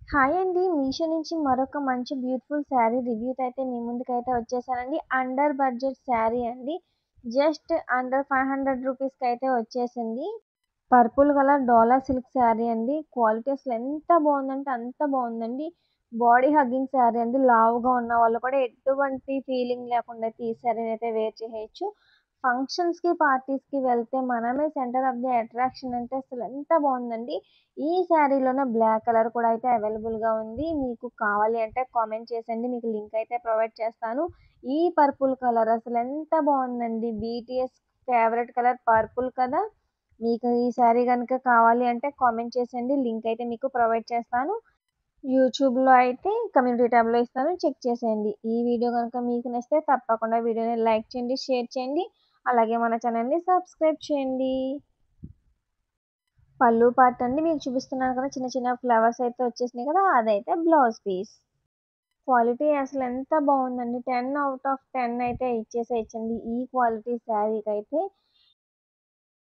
Hi అండి. మీషో నుంచి మరొక మంచి బ్యూటిఫుల్ శారీ రివ్యూతో అయితే మీ ముందుకైతే వచ్చేసానండి. అండర్ బడ్జెట్ శారీ అండి. జస్ట్ అండర్ 500 రూపీస్‌కి అయితే వచ్చేసింది. పర్పుల్ కలర్ డోలా సిల్క్ శారీ అండి. క్వాలిటీ అసలు ఎంత బాగుందంటే అంత బాగుందండి. బాడీ హగ్గింగ్ శారీ అండి. లావుగా ఉన్న వాళ్ళు కూడా ఎటువంటి ఫీలింగ్ లేకుండా అయితే ఈ శారీని అయితే వేర్ చేయొచ్చు. ఫంక్షన్స్‌కి, పార్టీస్‌కి వెళ్తే మనమే సెంటర్ ఆఫ్ ది అట్రాక్షన్ అంటే అసలు ఎంత బాగుందండి. ఈ శారీలోనే బ్లాక్ కలర్ కూడా అయితే అవైలబుల్‌గా ఉంది. మీకు కావాలి అంటే కామెంట్ చేసేయండి. మీకు లింక్ అయితే ప్రొవైడ్ చేస్తాను. ఈ పర్పుల్ కలర్ అసలు ఎంత బాగుందండి. బీటీఎస్ ఫేవరెట్ కలర్ పర్పుల్ కదా! మీకు ఈ శారీ గనుక కావాలి అంటే కామెంట్ చేసేయండి. లింక్ అయితే మీకు ప్రొవైడ్ చేస్తాను. యూట్యూబ్‌లో అయితే కమ్యూనిటీ ట్యాబ్‌లో ఇస్తాను. చెక్ చేసేయండి. ఈ వీడియో గనుక మీకు నచ్చితే తప్పకుండా వీడియోని లైక్ చేయండి, షేర్ చేయండి. అలాగే మన ఛానెల్‌ని సబ్స్క్రైబ్ చేయండి. పళ్ళు పార్ట్ అండి మీకు చూపిస్తున్నాను కదా! చిన్న చిన్న ఫ్లవర్స్ అయితే వచ్చేసినాయి కదా! అదైతే బ్లౌజ్ పీస్. క్వాలిటీ అసలు ఎంత బాగుందండి. 10 ఔట్ ఆఫ్ 10 అయితే ఇచ్చేసేయచ్చండి. ఈ క్వాలిటీ శారీకైతే